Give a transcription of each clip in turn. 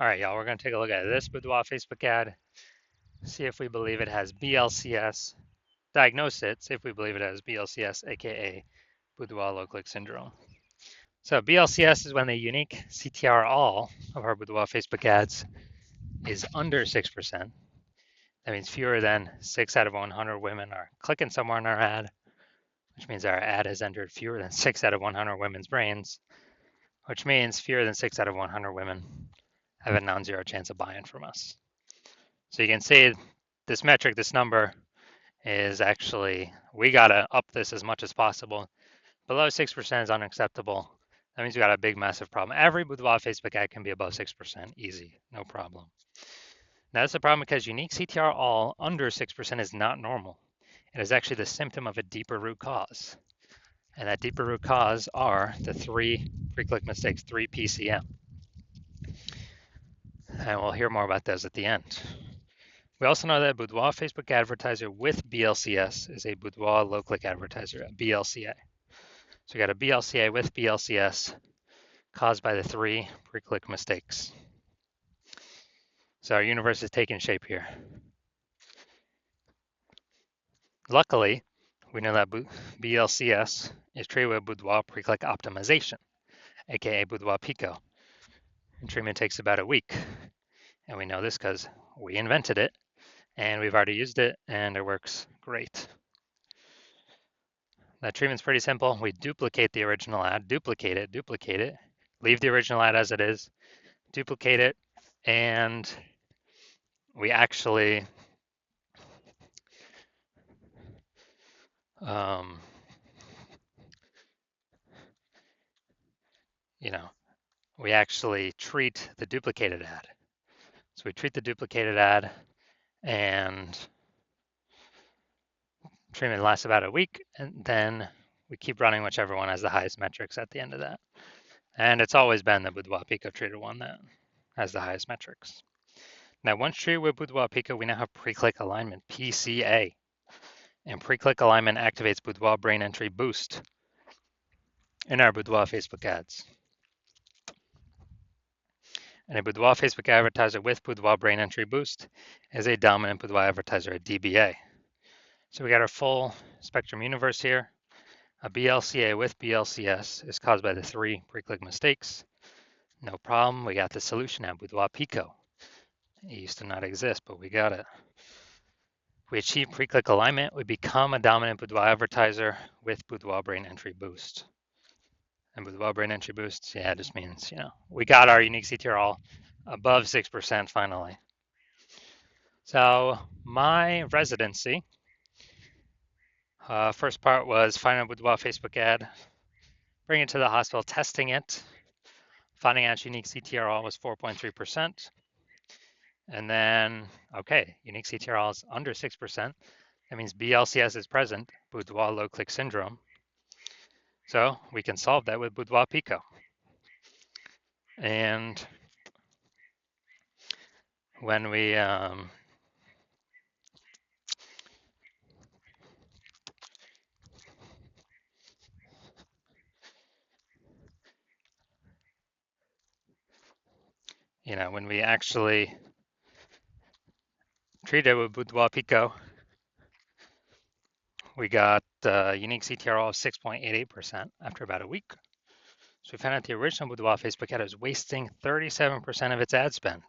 All right, y'all, we're going to take a look at this Boudoir Facebook ad, see if we believe it has BLCS, diagnose it, see if we believe it has BLCS, aka Boudoir low click syndrome. So BLCS is when the unique CTR all of our Boudoir Facebook ads is under 6%. That means fewer than 6 out of 100 women are clicking somewhere in our ad, which means our ad has entered fewer than 6 out of 100 women's brains, which means fewer than 6 out of 100 women have a non-zero chance of buying from us. So you can see this metric, this number is actually, we gotta up this as much as possible. Below 6% is unacceptable. That means we got a big, massive problem. Every Boudoir Facebook ad can be above 6%, easy, no problem. Now that's a problem because unique CTR all under 6% is not normal. It is actually the symptom of a deeper root cause. And that deeper root cause are the three pre-click mistakes, 3 PCM. And we'll hear more about those at the end. We also know that a Boudoir Facebook advertiser with BLCS is a Boudoir low click advertiser, a BLCA. So we got a BLCA with BLCS caused by the 3 pre-click mistakes. So our universe is taking shape here. Luckily, we know that BLCS is treated with Boudoir pre-click optimization, aka Boudoir Pico. And treatment takes about a week. And we know this because we invented it and we've already used it and it works great. That treatment's pretty simple. We duplicate the original ad, duplicate it, leave the original ad as it is, duplicate it, and we actually we actually treat the duplicated ad. So we treat the duplicated ad and treatment lasts about a week, and then we keep running whichever one has the highest metrics at the end of that. And it's always been the Boudoir Pico treated one that has the highest metrics. Now, once treated with Boudoir Pico, we now have pre-click alignment, PCA. And pre-click alignment activates Boudoir brain entry boost in our Boudoir Facebook ads. And a Boudoir Facebook advertiser with Boudoir brain entry boost is a dominant Boudoir advertiser, a DBA. So we got our full spectrum universe here. A BLCA with BLCS is caused by the 3 pre-click mistakes. No problem. We got the solution at Boudoir Pico. It used to not exist, but we got it. If we achieve pre-click alignment, we become a dominant Boudoir advertiser with Boudoir brain entry boost. And Boudoir brain entry boost, yeah, it just means, we got our unique CTR all above 6% finally. So my residency, first part was finding a Boudoir Facebook ad, bringing it to the hospital, testing it, finding out unique CTR all was 4.3%. And then, okay, unique CTR all is under 6%. That means BLCS is present, Boudoir low click syndrome. So we can solve that with Boudoir Pico. And when we when we actually treat it with Boudoir Pico, we got unique CTR of 6.88% after about a week. So we found out the original Boudoir Facebook ad was wasting 37% of its ad spend.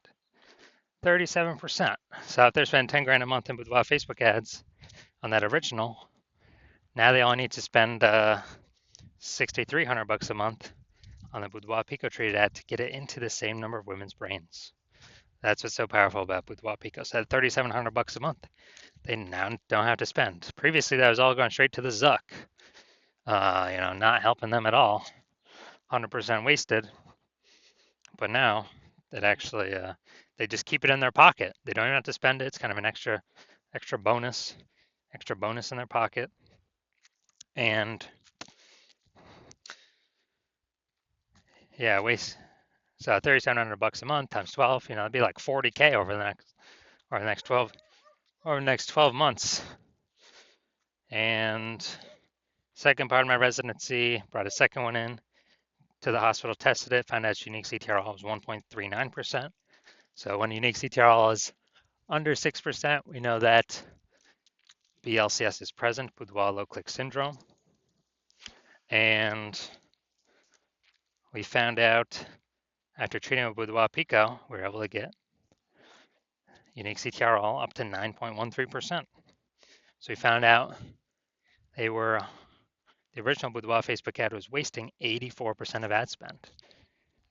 37%. So if they're spending 10 grand a month in Boudoir Facebook ads on that original, now they only need to spend 6,300 bucks a month on the Boudoir Pico treated ad to get it into the same number of women's brains. That's what's so powerful about Boudoir Pico. So at 3,700 bucks a month, they now don't have to spend. Previously, that was all going straight to the Zuck. Not helping them at all. 100% wasted. But now it actually, they just keep it in their pocket. They don't even have to spend it. It's kind of an extra bonus in their pocket. And yeah, so 3,700 bucks a month times 12, it'd be like 40K over the next 12 months. And second part of my residency, brought a second one in to the hospital, tested it, found out its unique CTR was 1.39%. So when unique CTRL is under 6%, we know that BLCS is present, Boudoir low click syndrome. And we found out after treating with Boudoir Pico, we were able to get unique CTRL up to 9.13%. So we found out the original Boudoir Facebook ad was wasting 84% of ad spend.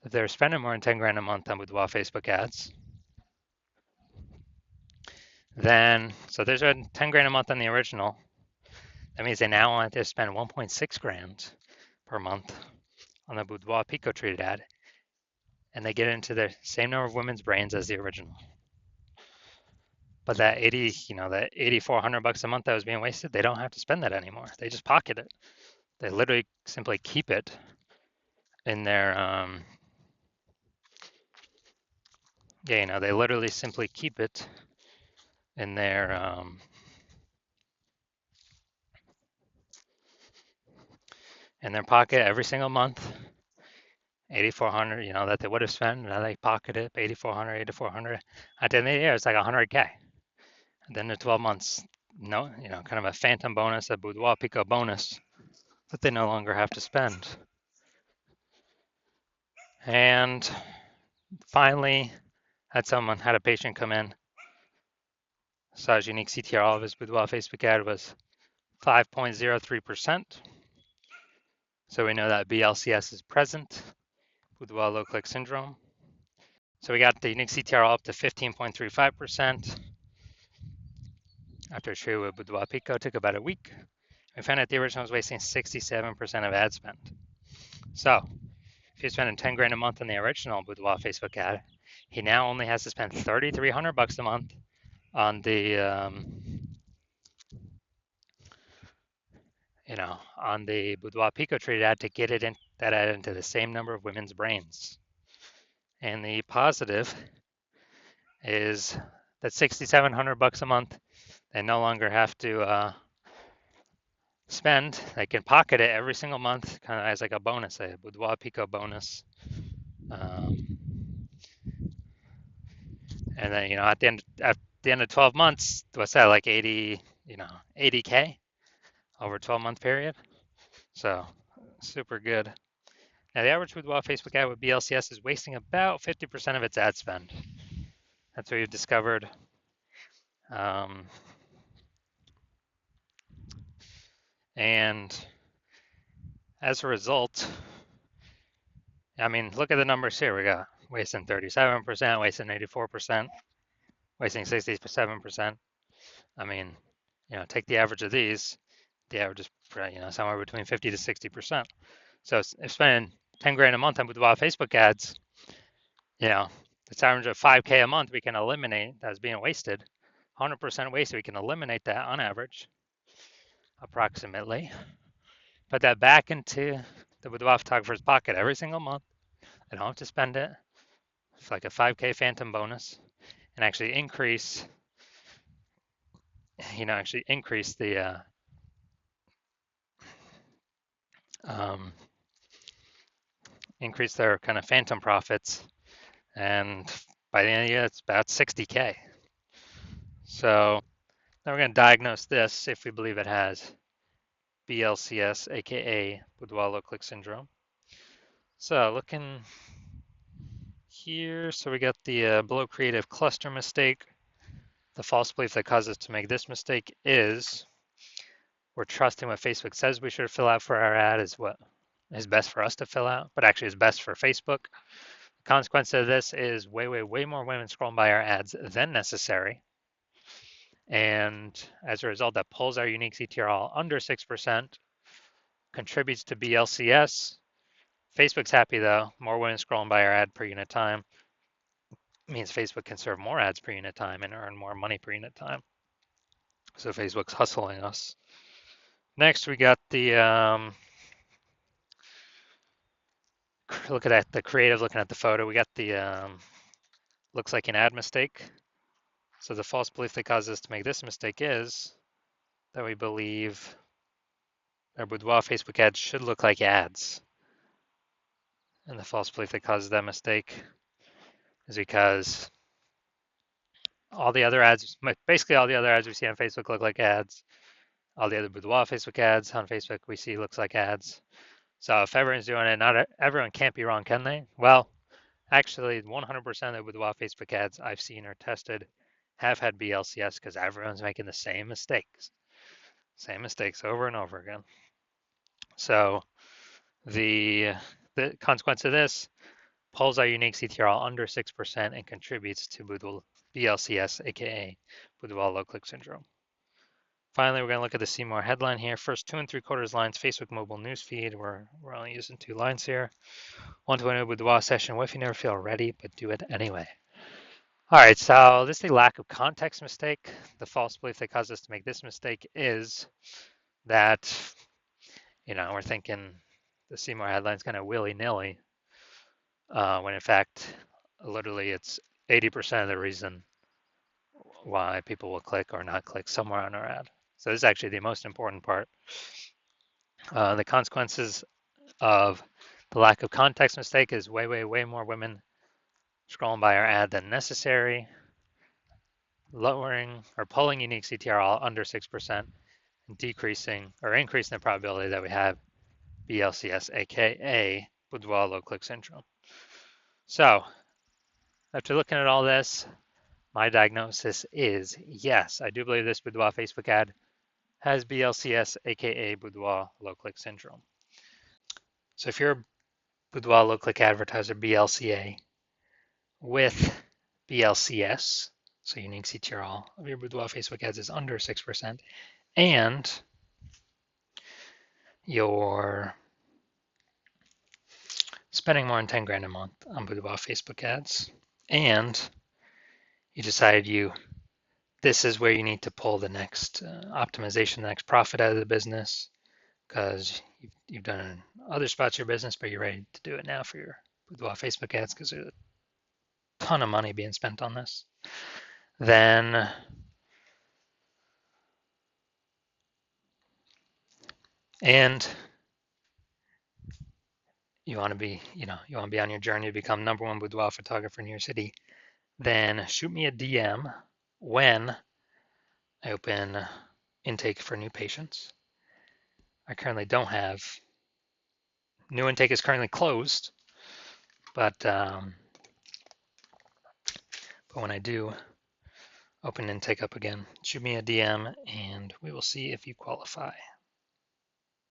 If they're spending more than 10 grand a month on Boudoir Facebook ads, then, so there's a 10 grand a month on the original. That means they now want to spend 1.6 grand per month on the Boudoir Pico treated ad, and they get into the same number of women's brains as the original. But that 8,400 bucks a month that was being wasted, they don't have to spend that anymore. They just pocket it. They literally simply keep it in their, they literally simply keep it in their pocket every single month. 8,400, that they would have spent, now they pocket it, 8,400, 8,400. At the end of the year, it's like 100K. And then the 12 months, kind of a phantom bonus, a Boudoir Pico bonus that they no longer have to spend. And finally, had a patient come in, saw his unique CTRL of his Boudoir Facebook ad was 5.03%. So we know that BLCS is present, Boudoir low click syndrome. So we got the unique CTRL up to 15.35%. After a treat with Boudoir Pico, took about a week. We found out the original was wasting 67% of ad spend. So if you're spending 10 grand a month on the original Boudoir Facebook ad, he now only has to spend 3,300 bucks a month on the on the Boudoir Pico treated ad to get it that ad into the same number of women's brains. And the positive is that 6,700 bucks a month, they no longer have to spend. They can pocket it every single month, kind of as like a bonus, a Boudoir Pico bonus. And then at the end of 12 months, what's that, like 80K over a 12-month period? So super good. Now the average Boudoir Facebook ad with BLCS is wasting about 50% of its ad spend. That's what we've discovered. And as a result, look at the numbers here. We got wasting 37%, wasting 84%, wasting 67%. Take the average of these. The average is somewhere between 50 to 60%. So if spending 10 grand a month on Boudoir Facebook ads, it's average of 5K a month we can eliminate that's being wasted. 100% wasted, we can eliminate that on average, approximately. Put that back into the Boudoir photographer's pocket every single month. They don't have to spend it. It's like a 5K phantom bonus, and actually increase the increase their kind of phantom profits, and by the end of the year, it's about 60K. So now we're going to diagnose this if we believe it has BLCS, aka Boudoir low click syndrome. So looking here, so we got the below creative cluster mistake. The false belief that causes us to make this mistake is we're trusting what Facebook says we should fill out for our ad is what is best for us to fill out, but actually is best for Facebook. The consequence of this is way more women scrolling by our ads than necessary. And as a result, that pulls our unique CTRL under 6%, contributes to BLCS. Facebook's happy though, more women scrolling by our ad per unit time means Facebook can serve more ads per unit time and earn more money per unit time. So Facebook's hustling us. Next, we got the looking at the creative, looking at the photo, we got the looks like an ad mistake. So the false belief that causes us to make this mistake is that we believe our Boudoir Facebook ads should look like ads. And the false belief that causes that mistake is because all the other ads, basically all the other ads we see on Facebook look like ads. All the other Boudoir Facebook ads on Facebook we see looks like ads. So if everyone's doing it, not everyone can't be wrong, can they? Well, actually, 100% of Boudoir Facebook ads I've seen or tested have had BLCS because everyone's making the same mistakes over and over again. So the consequence of this pulls our unique CTRL under 6% and contributes to BLCS, aka Boudoir low click syndrome. Finally, we're going to look at the see more headline here. First 2 3/4 lines, Facebook mobile newsfeed. We're only using 2 lines here. 120 Boudoir session. What if you never feel ready, but do it anyway? All right, so this is the lack of context mistake. The false belief that caused us to make this mistake is that, we're thinking the see more headline's kind of willy-nilly, when in fact, literally it's 80% of the reason why people will click or not click somewhere on our ad. So this is actually the most important part. The consequences of the lack of context mistake is way more women scrolling by our ad than necessary, lowering or pulling unique CTRL under 6%, and decreasing or increasing the probability that we have BLCS, aka Boudoir low click syndrome. So after looking at all this, my diagnosis is yes, I do believe this Boudoir Facebook ad has BLCS, aka Boudoir low click syndrome. So if you're a Boudoir low click advertiser, BLCA, with BLCS, so unique CTRL of your Boudoir Facebook ads is under 6%, and you're spending more than 10 grand a month on Boudoir Facebook ads, and you decided this is where you need to pull the next optimization, the next profit out of the business, because you've done other spots of your business, but you're ready to do it now for your Boudoir Facebook ads because there's a ton of money being spent on this. Then and you want to be on your journey to become #1 boudoir photographer in your city, then shoot me a DM when I open intake for new patients. I currently don't have. New intake is currently closed, but when I do open intake up again, shoot me a DM and we will see if you qualify.